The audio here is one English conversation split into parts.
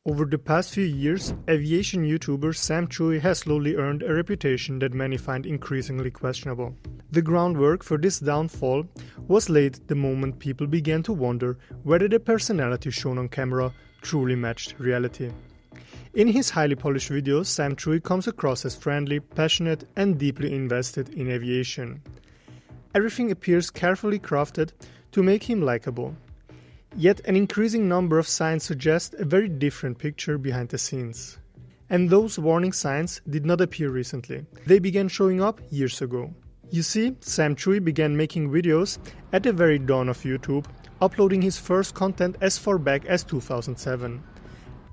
Over the past few years, aviation YouTuber Sam Chui has slowly earned a reputation that many find increasingly questionable. The groundwork for this downfall was laid the moment people began to wonder whether the personality shown on camera truly matched reality. In his highly polished videos, Sam Chui comes across as friendly, passionate, and deeply invested in aviation. Everything appears carefully crafted to make him likable. Yet an increasing number of signs suggest a very different picture behind the scenes. And those warning signs did not appear recently. They began showing up years ago. You see, Sam Chui began making videos at the very dawn of YouTube, uploading his first content as far back as 2007.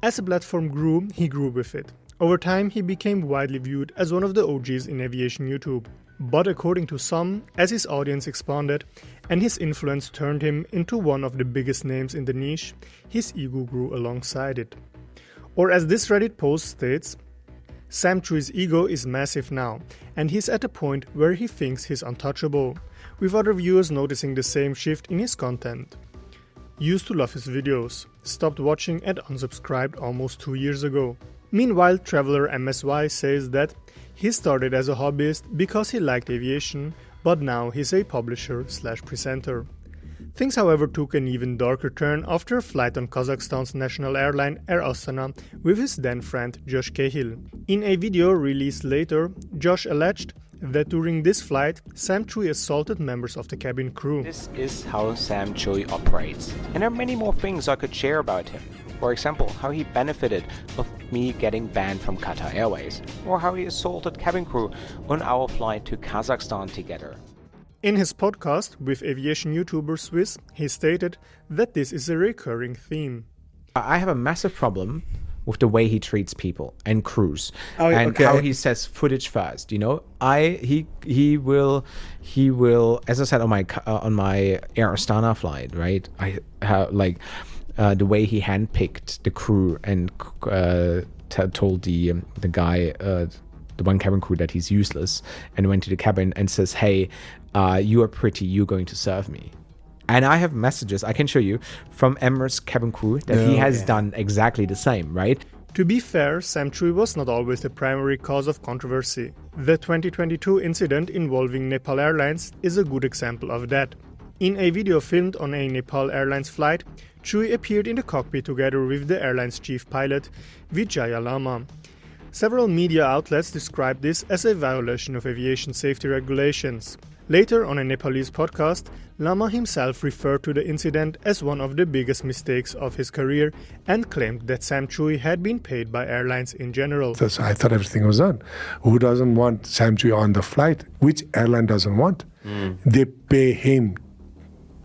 As the platform grew, he grew with it. Over time, he became widely viewed as one of the OGs in aviation YouTube. But according to some, as his audience expanded and his influence turned him into one of the biggest names in the niche, his ego grew alongside it. Or as this Reddit post states, Sam Chui's ego is massive now, and he's at a point where he thinks he's untouchable, with other viewers noticing the same shift in his content. Used to love his videos, stopped watching and unsubscribed almost 2 years ago. Meanwhile, Traveler MSY says that he started as a hobbyist because he liked aviation, but now he's a publisher/presenter. Things, however, took an even darker turn after a flight on Kazakhstan's national airline Air Astana with his then friend Josh Cahill. In a video released later, Josh alleged that during this flight, Sam Chui assaulted members of the cabin crew. This is how Sam Chui operates, and there are many more things I could share about him. For example, how he benefited of me getting banned from Qatar Airways, or how he assaulted cabin crew on our flight to Kazakhstan together. In his podcast with aviation YouTuber Swiss, he stated that this is a recurring theme. I have a massive problem with the way he treats people and crews, how he says footage first. You know, he will, as I said on my Air Astana flight, right? I have the way he handpicked the crew and told the guy, the one cabin crew, that he's useless, and went to the cabin and says, "Hey, you are pretty. You're going to serve me." And I have messages I can show you from Emirates cabin crew that he has done exactly the same, right? To be fair, Sam Chui was not always the primary cause of controversy. The 2022 incident involving Nepal Airlines is a good example of that. In a video filmed on a Nepal Airlines flight, Chui appeared in the cockpit together with the airline's chief pilot, Vijaya Lama. Several media outlets described this as a violation of aviation safety regulations. Later, on a Nepalese podcast, Lama himself referred to the incident as one of the biggest mistakes of his career and claimed that Sam Chui had been paid by airlines in general. So I thought everything was done. Who doesn't want Sam Chui on the flight? Which airline doesn't want? They pay him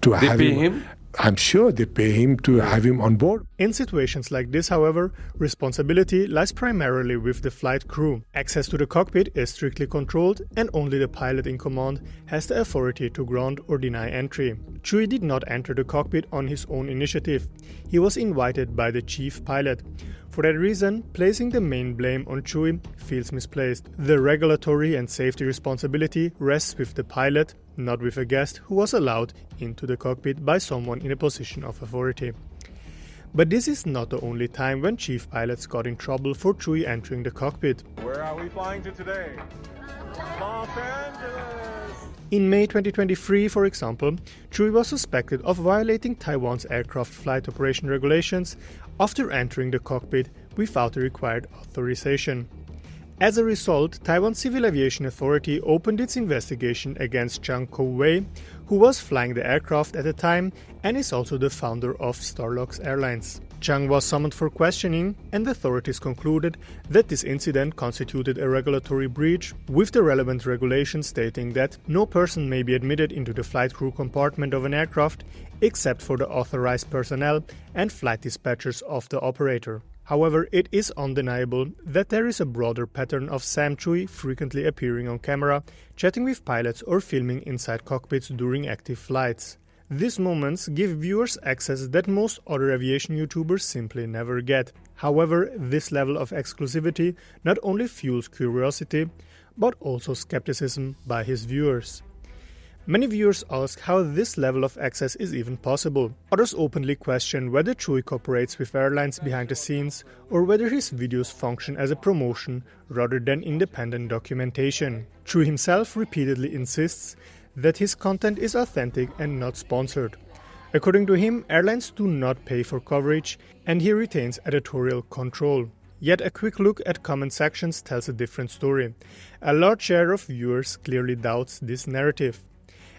to have him. I'm sure they pay him to have him on board. In situations like this, however, responsibility lies primarily with the flight crew. Access to the cockpit is strictly controlled, and only the pilot in command has the authority to grant or deny entry. Chui did not enter the cockpit on his own initiative. He was invited by the chief pilot. For that reason, placing the main blame on Chui feels misplaced. The regulatory and safety responsibility rests with the pilot, not with a guest who was allowed into the cockpit by someone in a position of authority. But this is not the only time when chief pilots got in trouble for Chui entering the cockpit. Where are we flying to today? Los Angeles! In May 2023, for example, Chui was suspected of violating Taiwan's aircraft flight operation regulations after entering the cockpit without the required authorization. As a result, Taiwan's Civil Aviation Authority opened its investigation against Chang Ko-wei, who was flying the aircraft at the time and is also the founder of Starlux Airlines. Chang was summoned for questioning, and authorities concluded that this incident constituted a regulatory breach, with the relevant regulations stating that no person may be admitted into the flight crew compartment of an aircraft except for the authorized personnel and flight dispatchers of the operator. However, it is undeniable that there is a broader pattern of Sam Chui frequently appearing on camera, chatting with pilots or filming inside cockpits during active flights. These moments give viewers access that most other aviation YouTubers simply never get. However, this level of exclusivity not only fuels curiosity, but also skepticism by his viewers. Many viewers ask how this level of access is even possible. Others openly question whether Chui cooperates with airlines behind the scenes or whether his videos function as a promotion rather than independent documentation. Chui himself repeatedly insists that his content is authentic and not sponsored. According to him, airlines do not pay for coverage and he retains editorial control. Yet a quick look at comment sections tells a different story. A large share of viewers clearly doubts this narrative.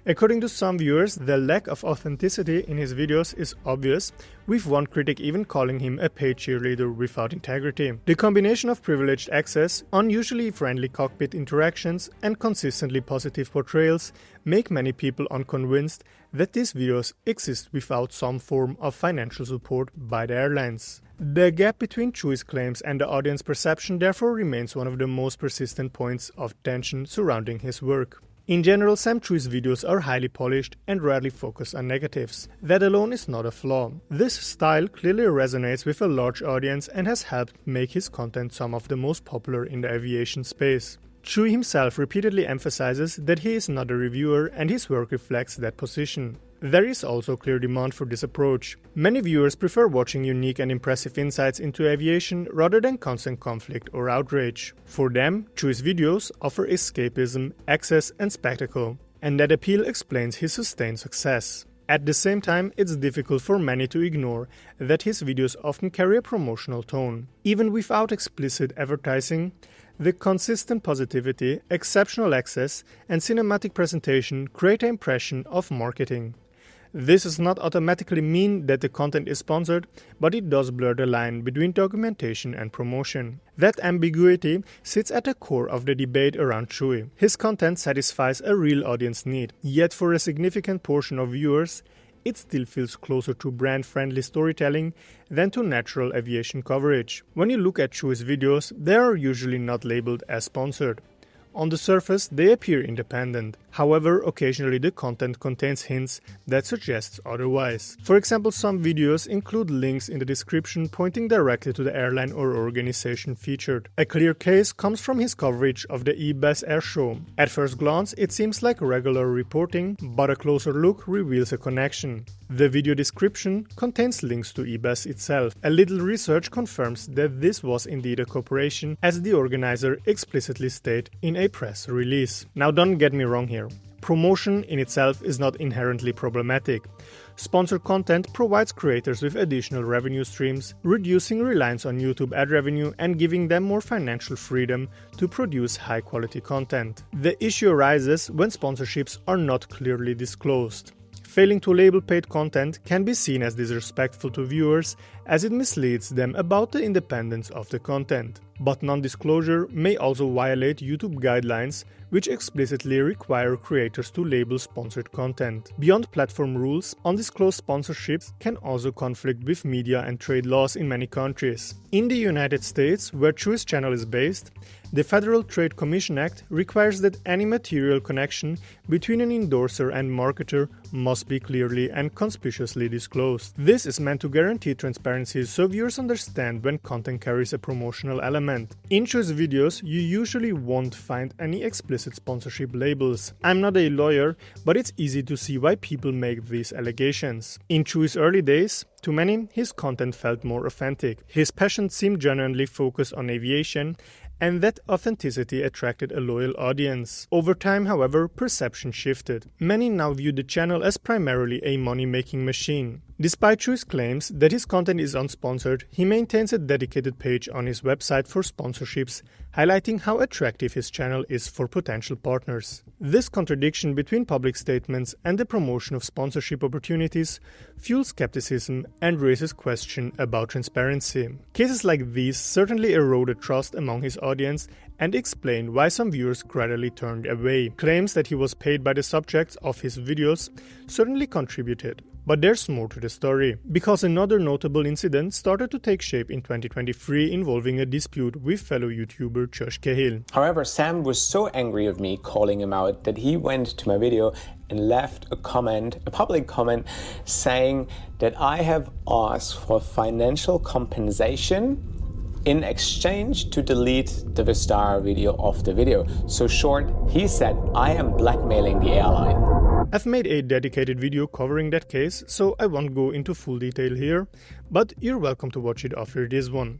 According to some viewers, the lack of authenticity in his videos is obvious, with one critic even calling him a paid cheerleader without integrity. The combination of privileged access, unusually friendly cockpit interactions, and consistently positive portrayals make many people unconvinced that these videos exist without some form of financial support by the airlines. The gap between Chui's claims and the audience perception therefore remains one of the most persistent points of tension surrounding his work. In general, Sam Chui's videos are highly polished and rarely focus on negatives. That alone is not a flaw. This style clearly resonates with a large audience and has helped make his content some of the most popular in the aviation space. Chui himself repeatedly emphasizes that he is not a reviewer and his work reflects that position. There is also clear demand for this approach. Many viewers prefer watching unique and impressive insights into aviation rather than constant conflict or outrage. For them, Chui's videos offer escapism, access, and spectacle, and that appeal explains his sustained success. At the same time, it's difficult for many to ignore that his videos often carry a promotional tone. Even without explicit advertising, the consistent positivity, exceptional access, and cinematic presentation create an impression of marketing. This does not automatically mean that the content is sponsored, but it does blur the line between documentation and promotion. That ambiguity sits at the core of the debate around Chui. His content satisfies a real audience need, yet for a significant portion of viewers, it still feels closer to brand-friendly storytelling than to natural aviation coverage. When you look at Chui's videos, they are usually not labeled as sponsored. On the surface, they appear independent. However, occasionally the content contains hints that suggest otherwise. For example, some videos include links in the description pointing directly to the airline or organization featured. A clear case comes from his coverage of the EBACE Air Show. At first glance, it seems like regular reporting, but a closer look reveals a connection. The video description contains links to EBACE itself. A little research confirms that this was indeed a cooperation, as the organizer explicitly stated in a press release. Now don't get me wrong here. Promotion in itself is not inherently problematic. Sponsored content provides creators with additional revenue streams, reducing reliance on YouTube ad revenue and giving them more financial freedom to produce high-quality content. The issue arises when sponsorships are not clearly disclosed. Failing to label paid content can be seen as disrespectful to viewers as it misleads them about the independence of the content. But non-disclosure may also violate YouTube guidelines, which explicitly require creators to label sponsored content. Beyond platform rules, undisclosed sponsorships can also conflict with media and trade laws in many countries. In the United States, where Chui's channel is based, the Federal Trade Commission Act requires that any material connection between an endorser and marketer must be clearly and conspicuously disclosed. This is meant to guarantee transparency so viewers understand when content carries a promotional element. In Chui's videos, you usually won't find any explicit sponsorship labels. I'm not a lawyer, but it's easy to see why people make these allegations. In Chui's early days, to many, his content felt more authentic. His passion seemed genuinely focused on aviation, and that authenticity attracted a loyal audience. Over time, however, perception shifted. Many now view the channel as primarily a money-making machine. Despite Chui's claims that his content is unsponsored, he maintains a dedicated page on his website for sponsorships, highlighting how attractive his channel is for potential partners. This contradiction between public statements and the promotion of sponsorship opportunities fuels skepticism and raises questions about transparency. Cases like these certainly eroded trust among his audience and explain why some viewers gradually turned away. Claims that he was paid by the subjects of his videos certainly contributed. But there's more to the story, because another notable incident started to take shape in 2023 involving a dispute with fellow YouTuber Cahill. However, Sam was so angry of me calling him out that he went to my video and left a public comment, saying that I have asked for financial compensation in exchange to delete the Vistara video off the video. So short, he said I am blackmailing the airline. I've made a dedicated video covering that case, so I won't go into full detail here, but you're welcome to watch it after this one.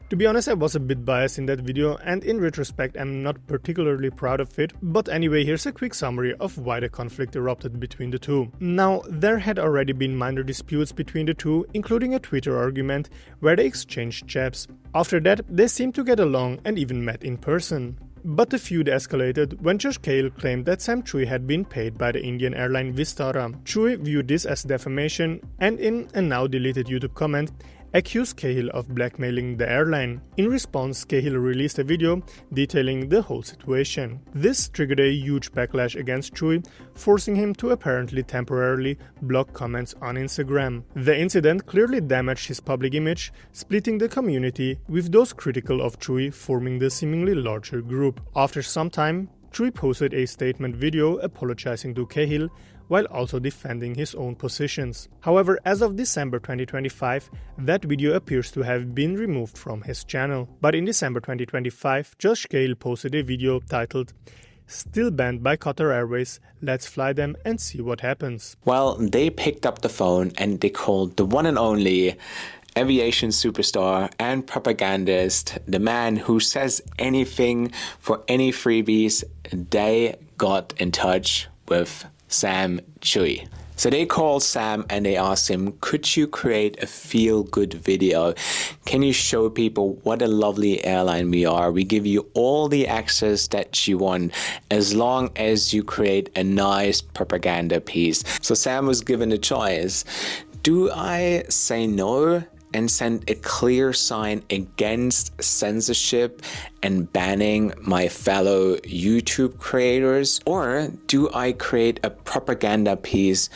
To be honest, I was a bit biased in that video, and in retrospect I'm not particularly proud of it, but anyway, here's a quick summary of why the conflict erupted between the two. Now, there had already been minor disputes between the two, including a Twitter argument where they exchanged jabs. After that, they seemed to get along and even met in person. But the feud escalated when Josh Cahill claimed that Sam Chui had been paid by the Indian airline Vistara. Chui viewed this as defamation and in a now deleted YouTube comment, accused Cahill of blackmailing the airline. In response, Cahill released a video detailing the whole situation. This triggered a huge backlash against Chui, forcing him to apparently temporarily block comments on Instagram. The incident clearly damaged his public image, splitting the community, with those critical of Chui forming the seemingly larger group. After some time, Chui posted a statement video apologizing to Cahill, while also defending his own positions. However, as of December 2025, that video appears to have been removed from his channel. But in December 2025, Josh Cahill posted a video titled, "Still banned by Qatar Airways, let's fly them and see what happens." Well, they picked up the phone and they called the one and only aviation superstar and propagandist, the man who says anything for any freebies. They got in touch with Sam Chui. So they called Sam and they asked him, could you create a feel-good video? Can you show people what a lovely airline we are? We give you all the access that you want as long as you create a nice propaganda piece. So Sam was given a choice. Do I say no and send a clear sign against censorship and banning my fellow YouTube creators? Or do I create a propaganda piece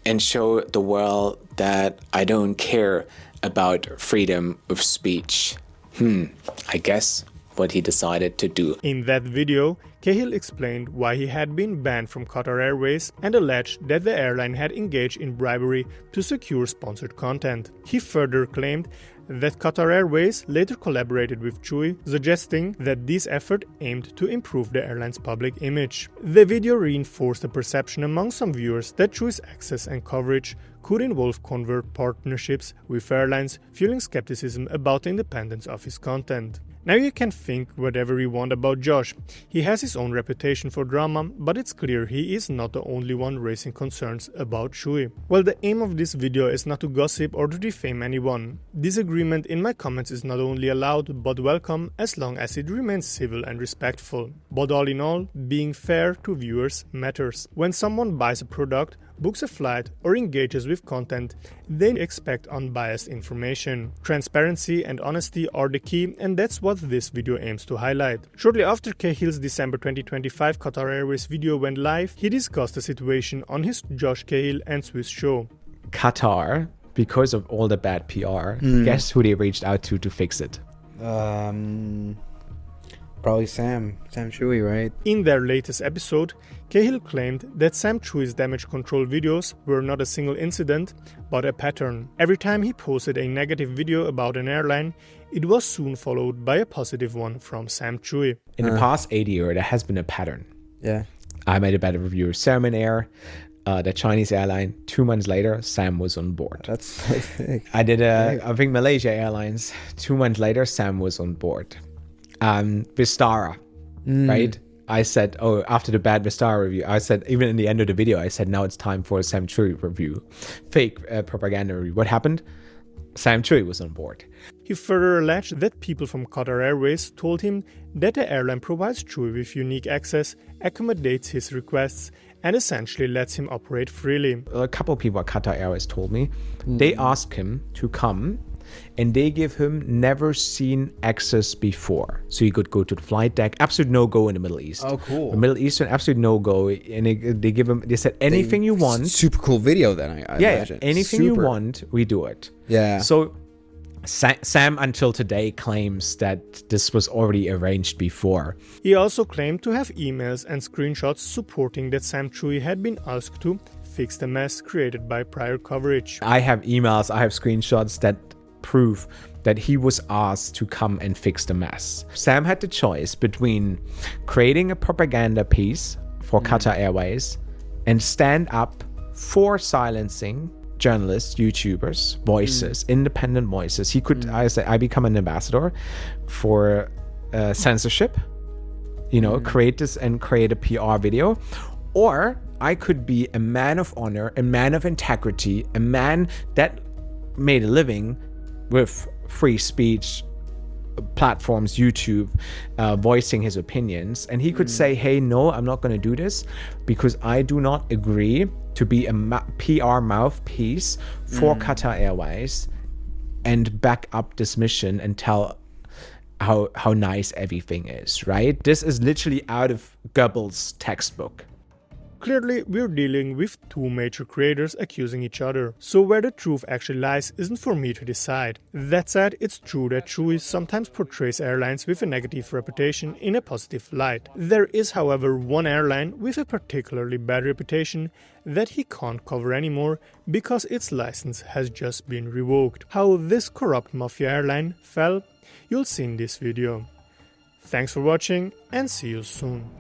and show the world that I don't care about freedom of speech? I guess what he decided to do. In that video, Cahill explained why he had been banned from Qatar Airways and alleged that the airline had engaged in bribery to secure sponsored content. He further claimed that Qatar Airways later collaborated with Chui, suggesting that this effort aimed to improve the airline's public image. The video reinforced the perception among some viewers that Chui's access and coverage could involve covert partnerships with airlines, fueling skepticism about the independence of his content. Now you can think whatever you want about Josh. He has his own reputation for drama, but it's clear he is not the only one raising concerns about Chui. Well, the aim of this video is not to gossip or to defame anyone. Disagreement in my comments is not only allowed but welcome as long as it remains civil and respectful. But all in all, being fair to viewers matters. When someone buys a product, books a flight or engages with content, they expect unbiased information. Transparency and honesty are the key, and that's what this video aims to highlight. Shortly after Cahill's December 2025 Qatar Airways video went live, he discussed the situation on his Josh Cahill and Swiss show. Qatar, because of all the bad PR, guess who they reached out to fix it? Probably Sam Chui, right? In their latest episode, Cahill claimed that Sam Chui's damage control videos were not a single incident, but a pattern. Every time he posted a negative video about an airline, it was soon followed by a positive one from Sam Chui. In the past 8 years, there has been a pattern. Yeah. I made a bad review of Salmon Air, the Chinese airline. 2 months later, Sam was on board. That's sick. I did I think Malaysia Airlines. 2 months later, Sam was on board. Vistara, right? I said, after the bad Vistara review, I said, even in the end of the video, I said, now it's time for a Sam Chui review. Fake propaganda review. What happened? Sam Chui was on board. He further alleged that people from Qatar Airways told him that the airline provides Chui with unique access, accommodates his requests, and essentially lets him operate freely. A couple of people at Qatar Airways told me they asked him to come and they give him never seen access before. So he could go to the flight deck. Absolute no-go in the Middle East. Oh, cool. The Middle Eastern, absolute no-go. And they give him, they said, anything you want. Super cool video then, I imagine. Anything you want, we do it. Yeah. So Sam until today claims that this was already arranged before. He also claimed to have emails and screenshots supporting that Sam Chui had been asked to fix the mess created by prior coverage. I have emails, I have screenshots that prove that he was asked to come and fix the mess. Sam had the choice between creating a propaganda piece for Qatar Airways and stand up for silencing journalists, YouTubers, voices, independent voices. He could, I become an ambassador for censorship, create this and create a PR video. Or I could be a man of honor, a man of integrity, a man that made a living with free speech platforms, YouTube, voicing his opinions. And he could say, hey, no, I'm not going to do this because I do not agree to be a PR mouthpiece for Qatar Airways and back up this mission and tell how nice everything is, right? This is literally out of Goebbels' textbook. Clearly, we're dealing with two major creators accusing each other, so where the truth actually lies isn't for me to decide. That said, it's true that Chui sometimes portrays airlines with a negative reputation in a positive light. There is, however, one airline with a particularly bad reputation that he can't cover anymore because its license has just been revoked. How this corrupt mafia airline fell, you'll see in this video. Thanks for watching and see you soon.